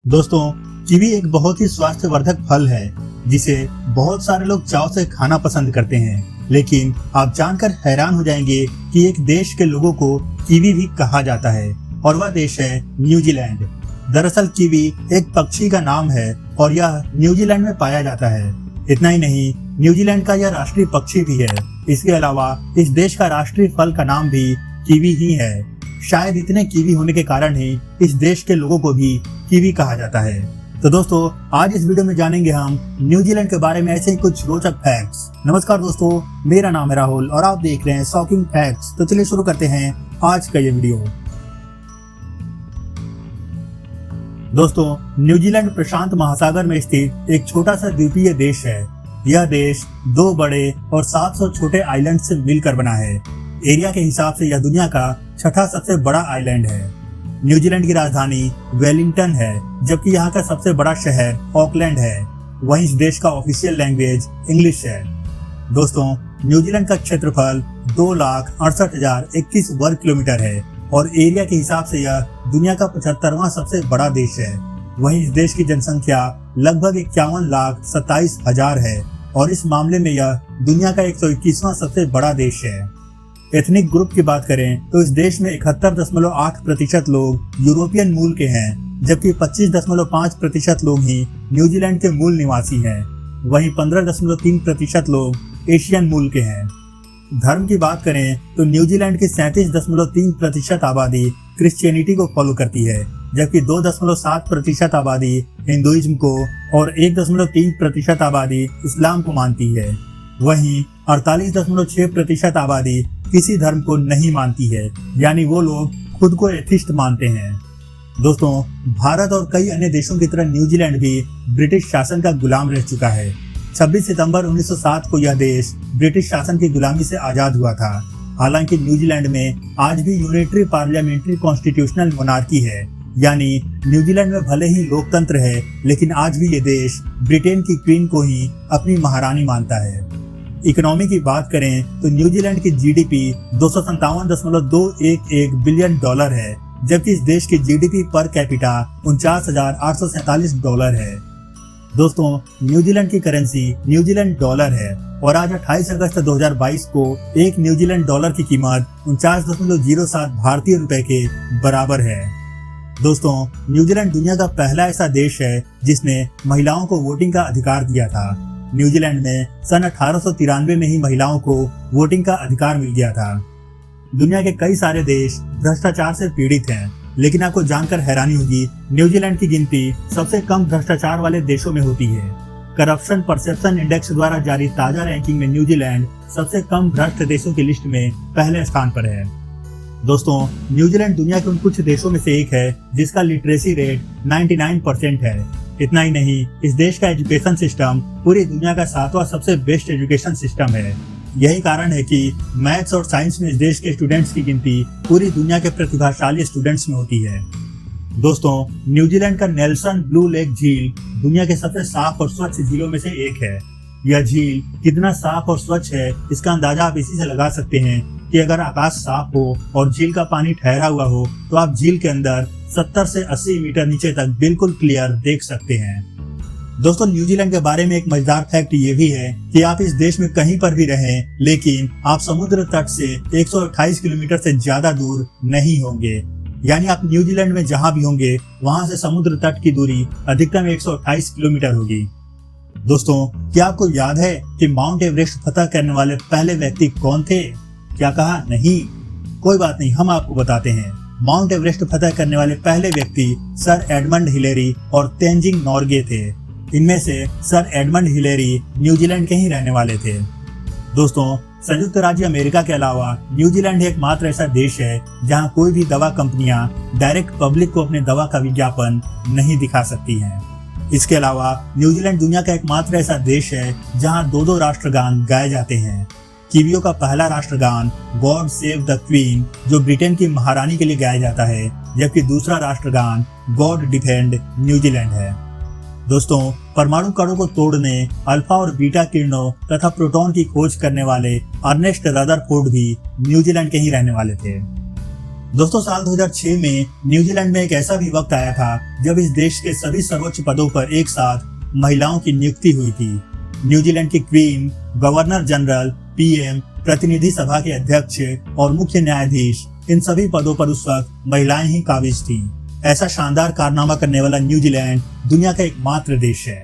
दोस्तों, कीवी एक बहुत ही स्वास्थ्यवर्धक फल है जिसे बहुत सारे लोग चाव से खाना पसंद करते हैं। लेकिन आप जानकर हैरान हो जाएंगे कि एक देश के लोगों को कीवी भी कहा जाता है और वह देश है न्यूजीलैंड। दरअसल कीवी एक पक्षी का नाम है और यह न्यूजीलैंड में पाया जाता है। इतना ही नहीं, न्यूजीलैंड का यह राष्ट्रीय पक्षी भी है। इसके अलावा इस देश का राष्ट्रीय फल का नाम भी कीवी ही है। शायद इतने कीवी होने के कारण ही इस देश के लोगों को भी कीवी कहा जाता है। तो दोस्तों, आज इस वीडियो में जानेंगे हम न्यूजीलैंड के बारे में ऐसे ही कुछ रोचक फैक्ट्स। नमस्कार दोस्तों, मेरा नाम है राहुल और आप देख रहे हैं शॉकिंग फैक्ट्स। तो चलिए शुरू करते हैं आज का ये वीडियो। दोस्तों, न्यूजीलैंड प्रशांत महासागर में स्थित एक छोटा सा द्वीपीय देश है। यह देश 2 बड़े और 700 छोटे आइलैंड से मिलकर बना है। एरिया के हिसाब से यह दुनिया का 6ठा सबसे बड़ा आइलैंड है। न्यूजीलैंड की राजधानी वेलिंगटन है, जबकि यहाँ का सबसे बड़ा शहर ऑकलैंड है। वहीं इस देश का ऑफिशियल लैंग्वेज इंग्लिश है। दोस्तों, न्यूजीलैंड का क्षेत्रफल 2,68,021 वर्ग किलोमीटर है और एरिया के हिसाब से यह दुनिया का 75वां सबसे बड़ा देश है। वहीं इस देश की जनसंख्या लगभग 51,27,000 है और इस मामले में यह दुनिया का 121वां सबसे बड़ा देश है। एथनिक ग्रुप की बात करें तो इस देश में 71.8% लोग यूरोपियन मूल के हैं, जबकि 25.5% लोग ही न्यूजीलैंड के मूल निवासी हैं। वहीं 15.3% लोग एशियन मूल के हैं। धर्म की बात करें तो न्यूजीलैंड की 37.3% आबादी क्रिश्चियनिटी को फॉलो करती है, जबकि 2.7% आबादी हिंदुइज्म को और 1.3% आबादी इस्लाम को मानती है। वहीं 48.6% आबादी किसी धर्म को नहीं मानती है, यानी वो लोग खुद को एथिस्ट मानते हैं। दोस्तों, भारत और कई अन्य देशों की तरह न्यूजीलैंड भी ब्रिटिश शासन का गुलाम रह चुका है। 26 सितंबर 1907 को यह देश ब्रिटिश शासन की गुलामी से आजाद हुआ था। हालांकि न्यूजीलैंड में आज भी यूनिटरी पार्लियामेंट्री कॉन्स्टिट्यूशनल मोनार्की है, यानी न्यूजीलैंड में भले ही लोकतंत्र है, लेकिन आज भी ये देश ब्रिटेन की क्वीन को ही अपनी महारानी मानता है। इकोनॉमी की बात करें तो न्यूजीलैंड की जीडीपी 257.211 बिलियन डॉलर है, जबकि इस देश की जीडीपी पर कैपिटा 49,847 डॉलर है। दोस्तों, न्यूजीलैंड की करेंसी न्यूजीलैंड डॉलर है और आज 28 अगस्त 2022 को एक न्यूजीलैंड डॉलर की कीमत 49.07 भारतीय रुपए के बराबर है। दोस्तों, न्यूजीलैंड दुनिया का पहला ऐसा देश है जिसने महिलाओं को वोटिंग का अधिकार दिया था। न्यूजीलैंड में सन 1893 में ही महिलाओं को वोटिंग का अधिकार मिल गया था। दुनिया के कई सारे देश भ्रष्टाचार से पीड़ित हैं, लेकिन आपको जानकर हैरानी होगी, न्यूजीलैंड की गिनती सबसे कम भ्रष्टाचार वाले देशों में होती है। करप्शन परसेप्शन इंडेक्स द्वारा जारी ताजा रैंकिंग में न्यूजीलैंड सबसे कम भ्रष्ट देशों की लिस्ट में पहले स्थान पर है। दोस्तों, न्यूजीलैंड दुनिया के उन कुछ देशों में से एक है जिसका लिटरेसी रेट 99% है। इतना ही नहीं, इस देश का एजुकेशन सिस्टम पूरी दुनिया का 7वां सबसे बेस्ट एजुकेशन सिस्टम है। यही कारण है कि मैथ्स और साइंस में इस देश के स्टूडेंट्स की गिनती पूरी दुनिया के प्रतिभाशाली स्टूडेंट्स में होती है। दोस्तों, न्यूजीलैंड का नेल्सन ब्लू लेक झील दुनिया के सबसे साफ और स्वच्छ झीलों में से एक है। यह झील कितना साफ और स्वच्छ है, इसका अंदाजा आप इसी से लगा सकते हैं कि अगर आकाश साफ हो और झील का पानी ठहरा हुआ हो तो आप झील के अंदर 70 से 80 मीटर नीचे तक बिल्कुल क्लियर देख सकते हैं। दोस्तों, न्यूजीलैंड के बारे में एक मजेदार फैक्ट ये भी है कि आप इस देश में कहीं पर भी रहें, लेकिन आप समुद्र तट से 128 किलोमीटर से ज्यादा दूर नहीं होंगे। यानी आप न्यूजीलैंड में जहां भी होंगे वहां से समुद्र तट की दूरी अधिकतम 128 किलोमीटर होगी। दोस्तों, क्या आपको याद है कि माउंट एवरेस्ट फतह करने वाले पहले व्यक्ति कौन थे? क्या कहा नहीं? कोई बात नहीं, हम आपको बताते हैं। माउंट एवरेस्ट फतह करने वाले पहले व्यक्ति सर एडमंड हिलेरी और तेंजिंग नोर्गे थे। इनमें से सर एडमंड हिलेरी न्यूजीलैंड के ही रहने वाले थे। दोस्तों, संयुक्त राज्य अमेरिका के अलावा न्यूजीलैंड एकमात्र ऐसा देश है जहां कोई भी दवा कंपनियां डायरेक्ट पब्लिक को अपने दवा का विज्ञापन नहीं दिखा सकती हैं। इसके अलावा न्यूजीलैंड दुनिया का एकमात्र ऐसा देश है जहां 2 राष्ट्रगान गाए जाते हैं। कीवियों का पहला राष्ट्रगान गॉड सेव द क्वीन, जो ब्रिटेन की महारानी के लिए गाया जाता है, जबकि दूसरा राष्ट्रगान गॉड डिफेंड न्यूजीलैंड है। दोस्तों, परमाणु कणों को तोड़ने, अल्फा और बीटा किरणों तथा प्रोटॉन की खोज करने वाले अर्नेस्ट रदरफोर्ड भी न्यूजीलैंड के ही रहने वाले थे। दोस्तों साल 2006 में न्यूजीलैंड में एक ऐसा भी वक्त आया था जब इस देश के सभी सर्वोच्च पदों पर एक साथ महिलाओं की नियुक्ति हुई थी। न्यूजीलैंड की क्वीन, गवर्नर जनरल, पीएम, प्रतिनिधि सभा के अध्यक्ष और मुख्य न्यायाधीश, इन सभी पदों पर उस वक्त महिलाएं ही काबिज थीं। ऐसा शानदार कारनामा करने वाला न्यूजीलैंड दुनिया का एकमात्र देश है।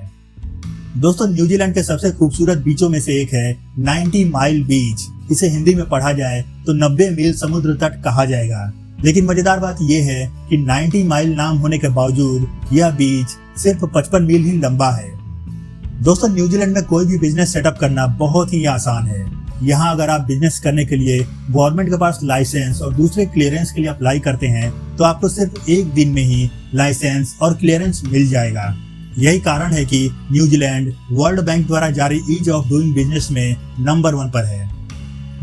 दोस्तों न्यूजीलैंड के सबसे खूबसूरत बीचों में से एक है 90 माइल बीच। इसे हिंदी में पढ़ा जाए तो 90 मील समुद्र तट कहा जाएगा। लेकिन मजेदार बात यह है कि 90 माइल नाम होने के बावजूद यह बीच सिर्फ 55 मील ही लंबा है। दोस्तों न्यूजीलैंड में कोई भी बिजनेस सेटअप करना बहुत ही आसान है। यहाँ अगर आप बिजनेस करने के लिए गवर्नमेंट के पास लाइसेंस और दूसरे क्लियरेंस के लिए अप्लाई करते हैं तो आपको सिर्फ एक दिन में ही लाइसेंस और क्लियरेंस मिल जाएगा। यही कारण है कि न्यूजीलैंड वर्ल्ड बैंक द्वारा जारी ईज ऑफ डूइंग बिजनेस में नंबर 1 पर है।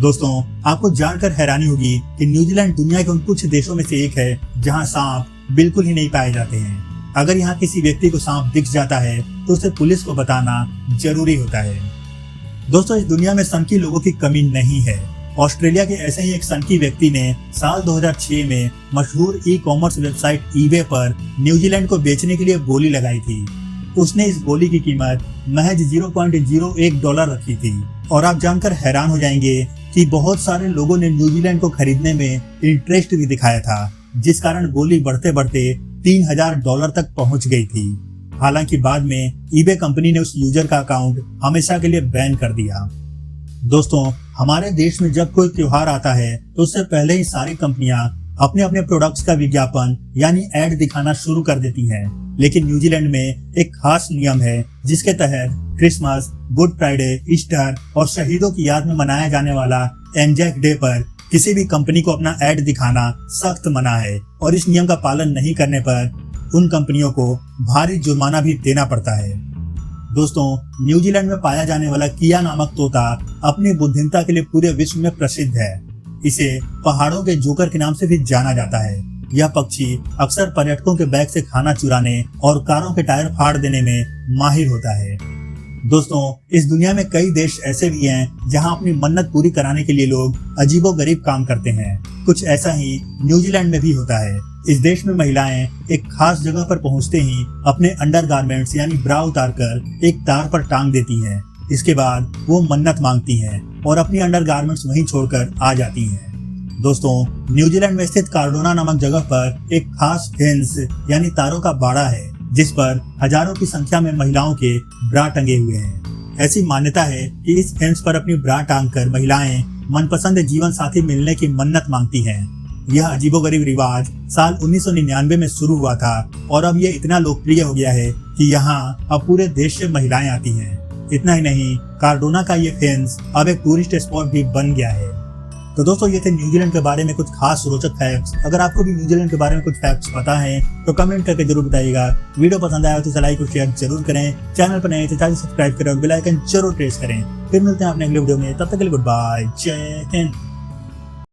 दोस्तों आपको जानकर हैरानी होगी कि न्यूजीलैंड दुनिया के उन कुछ देशों में से एक है जहां सांप बिल्कुल ही नहीं पाए जाते हैं। अगर यहाँ किसी व्यक्ति को सांप दिख जाता है तो उसे पुलिस को बताना जरूरी होता है। दोस्तों इस दुनिया में सनकी लोगों की कमी नहीं है। ऑस्ट्रेलिया के ऐसे ही एक सनकी व्यक्ति ने साल 2006 में मशहूर ई कॉमर्स वेबसाइट ईबे पर न्यूजीलैंड को बेचने के लिए बोली लगाई थी। उसने इस बोली की कीमत महज $0.01 रखी थी। और आप जानकर हैरान हो जाएंगे कि बहुत सारे लोगों ने न्यूजीलैंड को खरीदने में इंटरेस्ट भी दिखाया था, जिस कारण बोली बढ़ते बढ़ते $3000 तक पहुंच गई थी। हालांकि बाद में ईबे कंपनी ने उस यूजर का अकाउंट हमेशा के लिए बैन कर दिया। दोस्तों हमारे देश में जब कोई त्योहार आता है तो उससे पहले ही सारी कंपनियां अपने अपने प्रोडक्ट्स का विज्ञापन यानी एड दिखाना शुरू कर देती हैं। लेकिन न्यूजीलैंड में एक खास नियम है जिसके तहत क्रिसमस, गुड फ्राइडे, ईस्टर और शहीदों की याद में मनाया जाने वाला एनजैक डे पर किसी भी कंपनी को अपना एड दिखाना सख्त मना है और इस नियम का पालन नहीं करने पर उन कंपनियों को भारी जुर्माना भी देना पड़ता है। दोस्तों न्यूजीलैंड में पाया जाने वाला किया नामक तोता अपनी बुद्धिमत्ता के लिए पूरे विश्व में प्रसिद्ध है। इसे पहाड़ों के जोकर के नाम से भी जाना जाता है। यह पक्षी अक्सर पर्यटकों के बैग से खाना चुराने और कारों के टायर फाड़ देने में माहिर होता है। दोस्तों इस दुनिया में कई देश ऐसे भी हैं जहां अपनी मन्नत पूरी कराने के लिए लोग अजीबोगरीब काम करते हैं। कुछ ऐसा ही न्यूजीलैंड में भी होता है। इस देश में महिलाएं एक खास जगह पर पहुंचते ही अपने अंडरगारमेंट्स यानी ब्रा उतारकर एक तार पर टांग देती हैं। इसके बाद वो मन्नत मांगती हैं और अपनी अंडरगारमेंट्स वहीं छोड़कर आ जाती हैं। दोस्तों न्यूजीलैंड में स्थित कार्डोना नामक जगह पर एक खास फेंस यानी तारों का बाड़ा है जिस पर हजारों की संख्या में महिलाओं के ब्रा टंगे हुए हैं। ऐसी मान्यता है कि इस फेंस पर अपनी ब्रा टांग कर महिलाएं मनपसंद जीवन साथी मिलने की मन्नत मांगती हैं। यह अजीबोगरीब रिवाज साल 1999 में शुरू हुआ था और अब ये इतना लोकप्रिय हो गया है कि यहाँ अब पूरे देश से महिलाएं आती हैं। इतना ही नहीं, कार्डोना का ये फेंस अब एक टूरिस्ट स्पॉट भी बन गया है। तो दोस्तों ये थे न्यूजीलैंड के बारे में कुछ खास रोचक फैक्ट्स। अगर आपको भी न्यूजीलैंड के बारे में कुछ फैक्ट्स पता है तो कमेंट करके जरूर बताइएगा। वीडियो पसंद आया तो लाइक और शेयर जरूर करें। चैनल पर नए तो चैनल सब्सक्राइब करें और बेल आइकन जरूर प्रेस करें। फिर मिलते हैं अपने अगले वीडियो में। तब तक के लिए गुड बाय, जय हिंद।